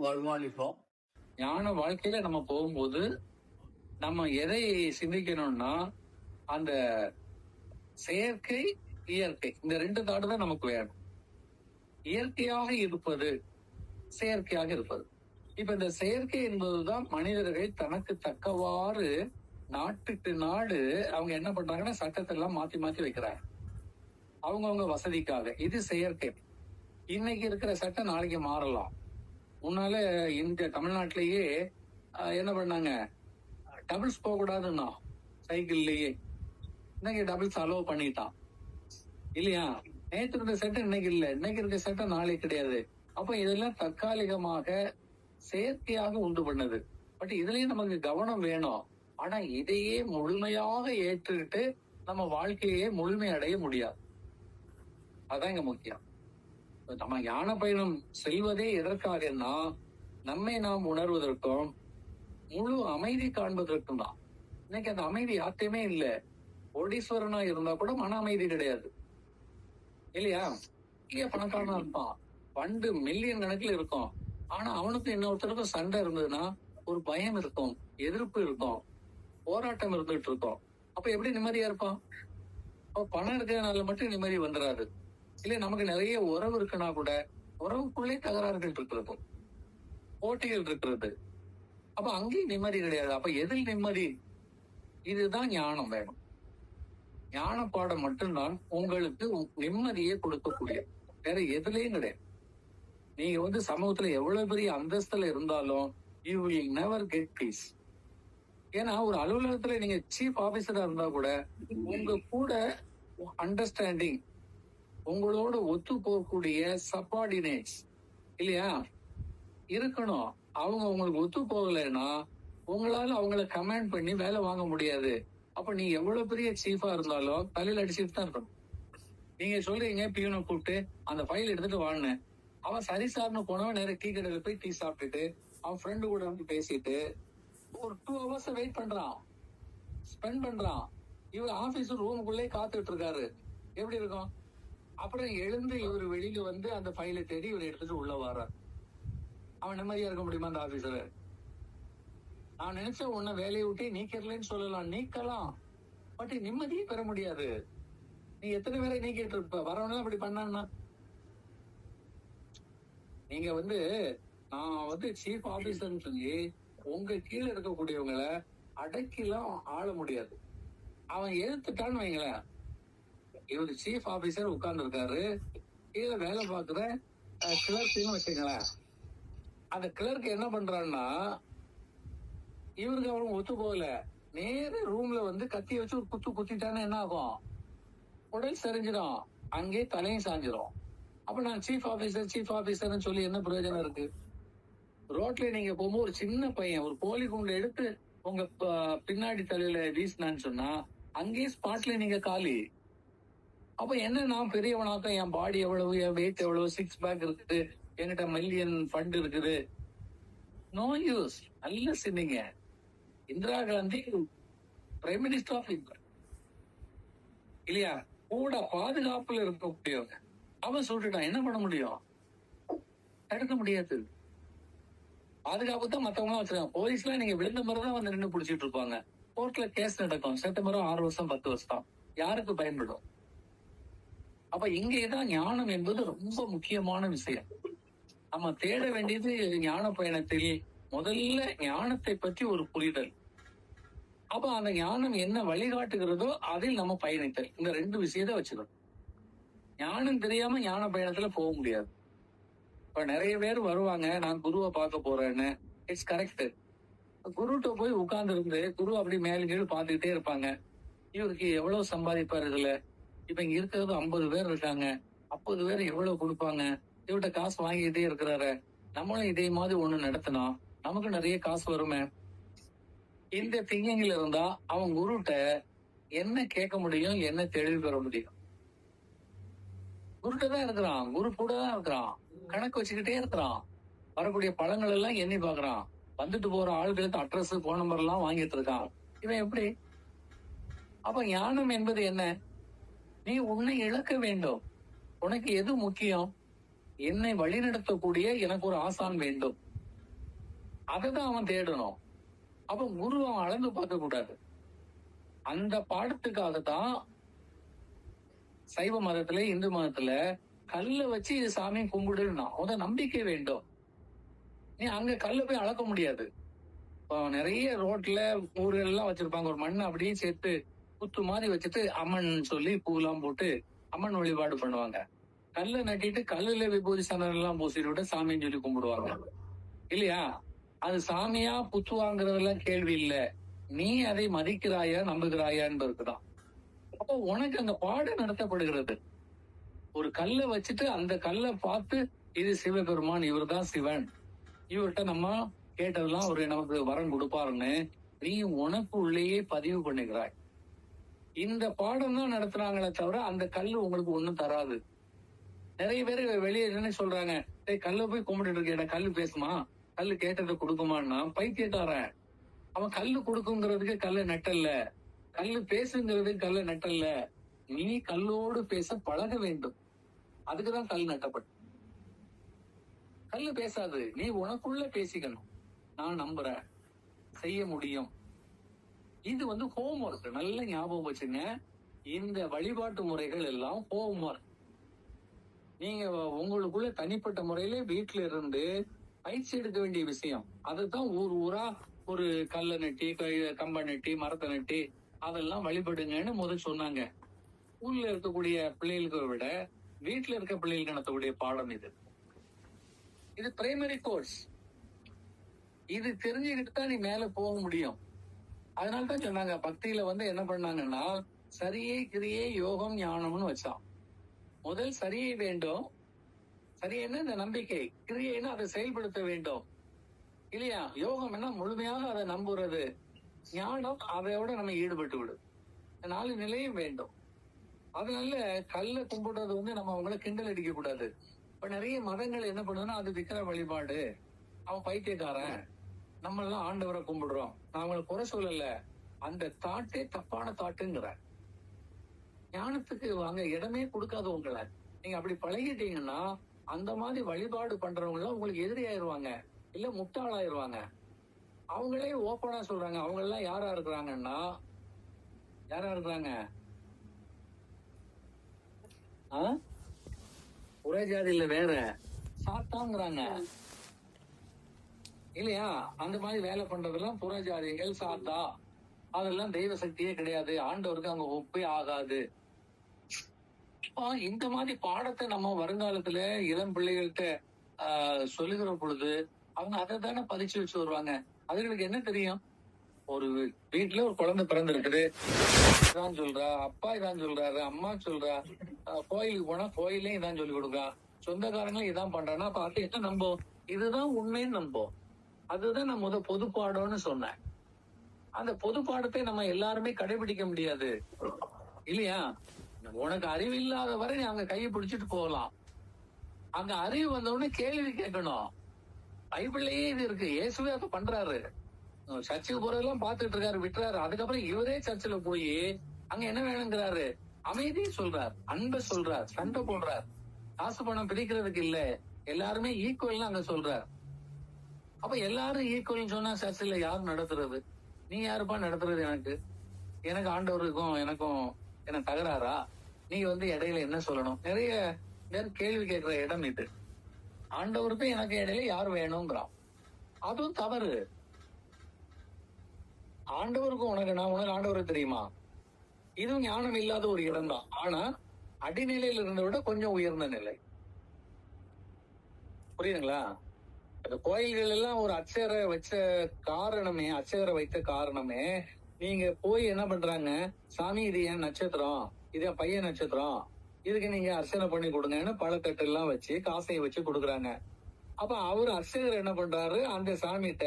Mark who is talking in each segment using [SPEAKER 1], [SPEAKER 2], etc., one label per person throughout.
[SPEAKER 1] வருமானிப்போம்.
[SPEAKER 2] ஞான வாழ்க்கையில நம்ம போகும்போது நம்ம எதை சிந்திக்கணும்னா, அந்த செயற்கை, இயற்கை இந்த 2 தாட் தான் நமக்கு வேணும். இயற்கையாக இருப்பது, செயற்கையாக இருப்பது. இப்ப இந்த செயற்கை என்பதுதான் மனிதர்கள் தனக்கு தக்கவாறு நாட்டுக்கு நாடு அவங்க என்ன பண்றாங்கன்னா சட்டத்தை எல்லாம் மாத்தி மாத்தி வைக்கிறாங்க அவங்கவுங்க வசதிக்காக. இது செயற்கை. இன்னைக்கு இருக்கிற சட்டம் நாளைக்கு மாறலாம். முன்னால இந்த தமிழ்நாட்டிலேயே என்ன பண்ணாங்க, டபுள்ஸ் போக கூடாதுன்னா சைக்கிள்லயே, இன்னைக்கு டபுள்ஸ் அலோவ் பண்ணிட்டான் இல்லையா? நேற்று இருந்த சட்டம் இன்னைக்கு இல்ல, இன்னைக்கு இருக்க சட்டம் நாளைக்கு கிடையாது. அப்ப இதெல்லாம் தற்காலிகமாக செயற்கையாக உண்டு பண்ணது. பட் இதுலயும் நமக்கு கவனம் வேணும். ஆனா இதையே முழுமையாக ஏற்றுக்கிட்டு நம்ம வாழ்க்கையே முழுமை அடைய முடியாது. அதான் இங்க முக்கியம். நம்ம ஞான பயணம் செல்வதே எதற்காகன்னா, நம்மை நாம் உணர்வதற்கும் முழு அமைதி காண்பதற்கும் தான். இன்னைக்கு அந்த அமைதி யார்ட்டையுமே இல்ல. கோடீஸ்வரனா இருந்தா கூட மன அமைதி கிடையாது இல்லையா? இங்க பணக்காரனா இருப்பான், ஃபண்டு மில்லியன் கணக்கில் இருக்கும். ஆனா அவனுக்கு இன்னொருத்தருக்கும் சண்டை இருந்ததுன்னா ஒரு பயம் இருக்கும், எதிர்ப்பு இருக்கும், போராட்டம் இருந்துட்டு இருக்கும். அப்ப எப்படி நிம்மதியா இருப்பான்? அப்ப பணம் இருக்கிறதுனால மட்டும் நிம்மதி வந்துடாது. இல்ல நமக்கு நிறைய உறவு இருக்குன்னா கூட உறவுக்குள்ளே தகராறுகள் இருக்கிறது, போட்டிகள் இருக்கிறது. அப்ப அங்கேயும் நிம்மதி கிடையாது. அப்ப எதில் நிம்மதி? இதுதான் ஞானம் வேணும். ஞான பாடம் மட்டும்தான் உங்களுக்கு நிம்மதியை கொடுக்கக்கூடிய, வேற எதுலயும் கிடையாது. நீங்க சமூகத்துல எவ்வளவு பெரிய அந்தஸ்துல இருந்தாலும் you will never get peace. ஏன்னா ஒரு அலுவலகத்துல நீங்க சீஃப் ஆபீசரா இருந்தா கூட உங்க கூட அண்டர்ஸ்டாண்டிங், உங்களோட ஒத்து போகக்கூடிய சப்பார்டினேட்ஸ் இல்லையா இருக்கணும். அவங்க உங்களுக்கு ஒத்து போகலைன்னா உங்களால அவங்கள கமாண்ட் பண்ணி வேலை வாங்க முடியாது. அப்ப நீ எவ்வளவு பெரிய சீஃபா இருந்தாலும் தலையில அடிச்சுட்டு தான் இருக்கணும். நீங்க சொல்றீங்க பியூனை கூப்பிட்டு அந்த ஃபைல் எடுத்துட்டு வாங்கினேன், அவன் சரி சார்னு போனவன் நேரம் டீ கடையில போய் டீ சாப்பிட்டுட்டு அவன் ஃப்ரெண்டு கூட பேசிட்டு ஒரு 2 hours வெயிட் பண்றான், ஸ்பெண்ட் பண்றான். இவர் ஆபீஸ் ரூமுக்குள்ளே காத்துட்டு இருக்காரு. எப்படி இருக்கும்? அப்புறம் எழுந்து இவர் வெளியில அந்த ஃபைலை தேடி இவர் எடுத்துட்டு உள்ள வர்றார். அவன் நிம்மதியா இருக்க முடியுமா அந்த ஆபீசர்? நான் நினைச்ச உன்னை வேலையை விட்டு நீக்கலன்னு சொல்லலாம், நீக்கலாம். பட் நிம்மதியே பெற முடியாது. நீ எத்தனை பேரை நீக்கிட்டு இருப்ப? வரவன அப்படி பண்ணா நீங்க நான் சீஃப் ஆபீசர்னு சொல்லி உங்க கீழே இருக்கக்கூடியவங்களை அடக்கிலாம் ஆள முடியாது. அவன் எழுத்துட்டான்னு வைங்களேன், இவரு சீஃப் ஆபீசர் உட்கார்ந்து இருக்காரு, கீழே வேலை பார்க்குற கிளர்க்னு வச்சுங்களேன். அந்த கிளர்க் என்ன பண்றான்னா, இவருக்கு அவரும் ஒத்து போகல, நேர ரூம்ல கத்தி வச்சு ஒரு குத்து குத்திட்டானே என்ன ஆகும்? உடல் சரிஞ்சிடும், அங்கே தலையும் சாஞ்சிரும். அப்ப நான் சீஃப் ஆபீசர்னு சொல்லி என்ன பிரயோஜனம் இருக்கு? ரோட்ல நீங்க போகும்போது ஒரு சின்ன பையன் ஒரு கோழி குண்டை எடுத்து உங்க பின்னாடி தலையில வீசினான்னு சொன்னா அங்கேயே ஸ்பாட்ல நீங்க காலி. அப்ப என்ன, நான் பெரியவனாத்தான், என் பாடி எவ்வளவு, என் வெயிட் எவ்வளவு, 6 பேக் இருக்குது, என்கிட்ட மில்லியன் ஃபண்ட் இருக்குது, நோ யூஸ். நல்ல சின்னிங்க. Indira Gandhi prime minister of India இல்லையா? கூட பாதுகாப்புல இருக்கக்கூடியவங்க அவன் சொல்லிட்டான், என்ன பண்ண முடியும்? தடுக்க முடியாது. பாதுகாப்பு தான் மத்தவங்க வச்சிருக்காங்க. போலீஸ்லாம் நீங்க விழுந்த மாதிரிதான் நின்று பிடிச்சிட்டு இருப்பாங்க. கோர்ட்ல கேஸ் நடக்கும், செப்டம்பர் 6 வருஷம் 10 வருஷம் யாருக்கு பயன்படும்? அப்ப இங்கேதான் ஞானம் என்பது ரொம்ப முக்கியமான விஷயம். நம்ம தேட வேண்டியது ஞான பயணத்தில் முதல்ல ஞானத்தை பற்றி ஒரு புரிதல். அப்ப அந்த ஞானம் என்ன வழிகாட்டுகிறதோ அதில் நம்ம பயணித்தல். இந்த 2 விஷயத்தை வச்சுக்கணும். ஞானம் தெரியாம ஞான பயணத்துல போக முடியாது. இப்ப நிறைய பேர் வருவாங்க, நான் குருவை பார்க்க போறேன்னு. It's correct. குருட்ட போய் உட்கார்ந்து இருந்து குரு அப்படி மேலும் கீழ் பார்த்துக்கிட்டே இருப்பாங்க. இவருக்கு எவ்வளவு சம்பாதிப்பாரு இதுல? இப்ப இங்க இருக்கிறது 50 பேர் இருக்காங்க, 50 பேர் எவ்வளவு கொடுப்பாங்க, இவர்கிட்ட காசு வாங்கிக்கிட்டே இருக்கிறாரு, நம்மளும் இதே மாதிரி ஒண்ணு நடத்தினா நமக்கு நிறைய காசு வருமே. இந்த திங்கிங்ல இருந்தா அவன் குருட்ட என்ன கேட்க முடியும், என்ன தெளிவு பெற முடியும்? குருட்ட தான் இருக்கிறான், குரு கூட தான் இருக்கிறான், கணக்கு வச்சுக்கிட்டே இருக்கிறான், வரக்கூடிய பழங்கள் எல்லாம் எண்ணி பாக்குறான், வந்துட்டு போற ஆளுகளுக்கு அட்ரஸ் போன் நம்பர் எல்லாம் வாங்கிட்டு இருக்கான். இவன் எப்படி? அப்ப ஞானம் என்பது என்ன? நீ உன்னை இழக்க வேண்டும். உனக்கு எது முக்கியம்? என்னை வழிநடத்தக்கூடிய எனக்கு ஒரு ஆசான் வேண்டும். அததான் அவன் தேடணும். அப்ப குரு அவன் அளந்து பார்க்க கூடாது. அந்த பாடத்துக்காகத்தான் சைவ மதத்துல, இந்து மதத்துல கல்ல வச்சு இது சாமி கும்பிடுன்னா நம்பிக்கை வேண்டும். நீ அங்க கல்ல போய் அளக்க முடியாது. இப்போ நிறைய ரோட்ல ஊர்கள் எல்லாம் வச்சிருப்பாங்க. ஒரு மண்ணை அப்படியே சேர்த்து குத்து மாதிரி வச்சுட்டு அம்மன் சொல்லி பூலாம் போட்டு அம்மன் வழிபாடு பண்ணுவாங்க. கல்லை நட்டிட்டு கல்லுல விபூதி சந்தனம் எல்லாம் பூசிட்டு விட்டு சாமின்னு சொல்லி கும்பிடுவாங்க இல்லையா? அது சாமியா புத்துவாங்கிறதெல்லாம் கேள்வி இல்ல. நீ அதை மதிக்கிறாயா நம்புகிறாயா என்பதுக்குதான். அப்போ உனக்கு அங்க பாடம் நடத்தப்படுகிறது. ஒரு கல்லை வச்சுட்டு அந்த கல்லை பார்த்து இது சிவபெருமான், இவர் தான் சிவன், இவர்கிட்ட நம்ம கேட்டதெல்லாம் அவரு நமக்கு வரம் கொடுப்பாருன்னு நீ உனக்கு உள்ளேயே பதிவு பண்ணுகிறாய். இந்த பாடம் தான் நடத்துறாங்களே தவிர அந்த கல்லு உங்களுக்கு ஒண்ணும் தராது. நிறைய பேர் வெளியே என்ன சொல்றாங்க, கல்ல போய் கும்பிட்டு இருக்கேன், கல்லு பேசுமா, கல்லு கேட்டதை கொடுக்குமான்னா பைத்தியக்காரன். அவன் கல்லு கொடுக்குங்கிறதுக்கு கல்லு நட்டல்ல, கல்லு பேசுங்கிறதுக்கு கல்லு நட்டல்ல. நீ கல்லோடு பேச பழக வேண்டும். அதுக்குதான் கல் நட்டப்பட்டு. கல்லு பேசாது, நீ உனக்குள்ள பேசிக்கணும். நான் நம்புறேன், செய்ய முடியும். இது ஹோம் ஒர்க். நல்ல ஞாபகம் வச்சுங்க. இந்த வழிபாட்டு முறைகள் எல்லாம் ஹோம் ஒர்க். நீங்க உங்களுக்குள்ள தனிப்பட்ட முறையில வீட்டுல இருந்து பயிற்சி எடுக்க வேண்டிய விஷயம். அதுதான் ஊர் ஊரா ஒரு கல்லை நட்டி, கம்பை நட்டி, மரத்தை நட்டி அதெல்லாம் வழிபடுங்கன்னு முதல் சொன்னாங்க. ஸ்கூல்ல இருக்கக்கூடிய பிள்ளைகளை விட வீட்டுல இருக்க பிள்ளைகளுக்கு நடத்தக்கூடிய பாடம் இது. இது பிரைமரி கோர்ஸ். இது தெரிஞ்சுக்கிட்டு தான் நீ மேல போக முடியும். அதனால்தான் சொன்னாங்க, பக்தியில என்ன பண்ணாங்கன்னா சரியை கிரியை யோகம் ஞானம்னு வச்சான். முதல் சரியை வேண்டும். சரியைன்னா இந்த நம்பிக்கை, கிரியைன்னா அதை செயல்படுத்த வேண்டும் இல்லையா? யோகம் என்ன முழுமையாக அதை நம்புறது, ஞானம் அதையோட நம்ம ஈடுபட்டு விடும். 4 நிலையும் வேண்டும். அதனால கல்ல கும்பிடுறது நம்ம அவங்கள கிண்டல் அடிக்க கூடாது. இப்ப நிறைய மதங்கள் என்ன பண்ணுதுன்னா அது விக்கிர வழிபாடு, அவன் பைத்தியக்காரன், நம்ம எல்லாம் ஆண்டவரை கும்பிடுறோம். நான் அவங்களை குறை சொல்லல, அந்த தாட்டே தப்பான தாட்டுங்கிற. ஞானத்துக்கு வாங்க இடமே கொடுக்காது உங்களை. நீங்க அப்படி பழகிட்டீங்கன்னா அந்த மாதிரி வழிபாடு பண்றவங்க எல்லாம் உங்களுக்கு எதிரியாயிருவாங்க, இல்ல முட்டாளாயிருவாங்க. அவங்களே ஓப்பனா சொல்றாங்க. அவங்க எல்லாம் யாரா இருக்கிறாங்கன்னா, யாரா இருக்கிறாங்க? ஒரே ஜாதியில வேற சாத்தாங்கிறாங்க இல்லையா? அந்த மாதிரி வேலை பண்றதெல்லாம் புற ஜாதிகள், சாத்தா, அதெல்லாம் தெய்வ சக்தியே கிடையாது, ஆண்டவருக்கு அங்க ஒப்பே ஆகாது. இந்த மாதிரி பாடத்தை நம்ம வருங்காலத்துல இளம் பிள்ளைகள்கிட்ட சொல்லுகிற பொழுது அவங்க அதை தானே பதிச்சு வச்சு வருவாங்க. அதுகளுக்கு என்ன தெரியும்? ஒரு வீட்டுல ஒரு குழந்தை பிறந்திருக்குது, இதான் சொல்றா, அப்பா இதான் சொல்றாரு, அம்மா சொல்றா, கோயிலுக்கு போனா கோயிலையும் இதான் சொல்லி கொடுக்கா, சொந்தக்காரங்களும் இதான் பண்றான்னா அப்ப அது என்ன நம்போம்? இதுதான் உண்மைன்னு நம்போம். அதுதான் நான் பொது பாடம்னு சொன்னேன். அந்த பொது பாடத்தை நம்ம எல்லாருமே கடைபிடிக்க முடியாது இல்லையா? உனக்கு அறிவு இல்லாத வரை நீ அங்க கையை பிடிச்சிட்டு போகலாம். அங்க அறிவு வந்தவுடனே கேள்வி கேட்கணும். பைபிள்லயே இது இருக்கு, இயேசுவே அதை பண்றாரு. சர்ச்சுக்கு போறதெல்லாம் பாத்துட்டு இருக்காரு, விட்டுறாரு. அதுக்கப்புறம் இவரே சர்ச்சில் போய் அங்க என்ன வேணுங்கிறாரு? அமைதியை சொல்றார், அன்பை சொல்றார், சண்டை போடுறார். காசு பணம் பிரிக்கிறதுக்கு இல்ல, எல்லாருமே ஈக்குவல் அங்க சொல்றார். அப்ப எல்லாரும் ஈக்குவல் சொன்னா சர்ச்சில் யார் நடத்துறது? நீ யாருப்பா நடத்துறது? எனக்கு ஆண்டவருக்கும் எனக்கும் என்ன தகராறா? நீ இடையில என்ன சொல்லணும்? நிறைய பேர் கேள்வி கேட்கிற இடம் இது. ஆண்டவருக்கும் எனக்கு இடையில யார் வேணுங்கிறான். அதுவும் தவறு. ஆண்டவருக்கும் உனக்கு ஆண்டவருக்கு தெரியுமா? இதுவும் ஞானம் இல்லாத ஒரு இடம் தான். ஆனா அடிநிலையில இருந்த விட கொஞ்சம் உயர்ந்த நிலை. புரியுதுங்களா? அந்த கோயில்கள் எல்லாம் ஒரு அர்ச்சகரை வைத்த காரணமே நீங்க போய் என்ன பண்றாங்க, சாமி இது என் நட்சத்திரம், இது என் பையன் நட்சத்திரம், இதுக்கு நீங்க அர்ச்சனை பண்ணி கொடுங்கன்னு பழத்தட்டு எல்லாம் வச்சு காசையை வச்சு கொடுக்குறாங்க. அப்ப அவரு அர்ச்சகர் என்ன பண்றாரு, அந்த சாமிகிட்ட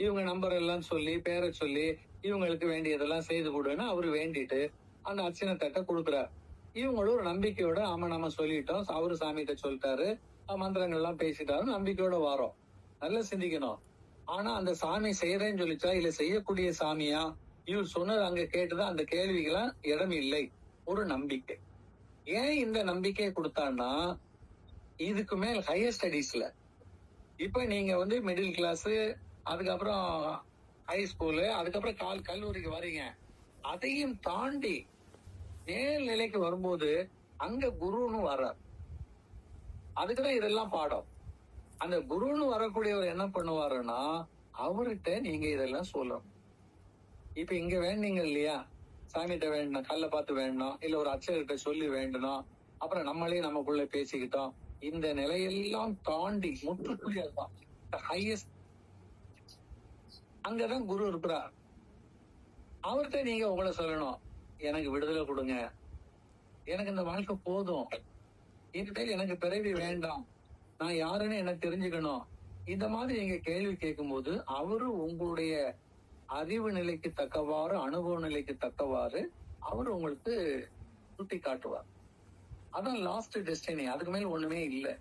[SPEAKER 2] இவங்க நம்பர் எல்லாம் சொல்லி பேரை சொல்லி இவங்களுக்கு வேண்டியதெல்லாம் செய்து கொடுன்னு அவரு வேண்டிட்டு அந்த அர்ச்சனை தட்டை கொடுக்குறாரு. இவங்களும் ஒரு நம்பிக்கையோட ஆமா நம்ம சொல்லிட்டோம், அவரு சாமிகிட்ட சொல்லிட்டாரு, மந்திரங்கள் எல்லாம் பேசிட்டாரு, நம்பிக்கையோட வரோம். நல்லா சிந்திக்கணும். ஆனா அந்த சாமி செய்யறேன்னு சொல்லிச்சா இல்ல செய்யக்கூடிய சாமியா, இவர் சொன்னது அங்க கேட்டுதான் அந்த கேள்விக்கெல்லாம் இடம் இல்லை. ஒரு நம்பிக்கை. ஏன் இந்த நம்பிக்கையை கொடுத்தான்னா இதுக்கு மேல் ஹையர் ஸ்டடீஸ்ல இப்ப நீங்க மிடில் கிளாஸ் அதுக்கப்புறம் ஹை ஸ்கூலு, அதுக்கப்புறம் கல்லூரிக்கு வரீங்க. அதையும் தாண்டி மேல் நிலைக்கு வரும்போது அங்க குருன்னு வர்றார். அதுக்குதான் இதெல்லாம் பாடம். அந்த குருன்னு வரக்கூடியவர் என்ன பண்ணுவாருன்னா, அவர்கிட்ட நீங்க இதெல்லாம் சொல்லணும். இப்ப இங்க வேண்டீங்க இல்லையா, சாமிகிட்ட வேண்டணும், கல்ல பார்த்து வேண்டணும், இல்ல ஒரு அர்ச்சகர்கிட்ட சொல்லி வேண்டணும், அப்புறம் நம்மளே நமக்குள்ள பேசிக்கிட்டோம். இந்த நிலையெல்லாம் தாண்டி முற்றுப்புள்ளி அதுதான் ஹையஸ்ட். அங்கதான் குரு இருக்கிறார். அவர்கிட்ட நீங்க உங்களை சொல்லணும், எனக்கு விடுதலை கொடுங்க, எனக்கு இந்த வாழ்க்கை போதும், இனிமேல் எனக்கு பிறவி வேண்டாம், நான் யாருன்னு எனக்கு தெரிஞ்சுக்கணும். இந்த மாதிரி நீங்க கேள்வி கேட்கும்போது அவரு உங்களுடைய அறிவு நிலைக்கு தக்கவாறு, அனுபவ நிலைக்கு தக்கவாறு அவரு உங்களுக்கு சுட்டி காட்டுவார். அதான் லாஸ்ட் டெஸ்டினி. அதுக்கு மேல ஒண்ணுமே இல்லை.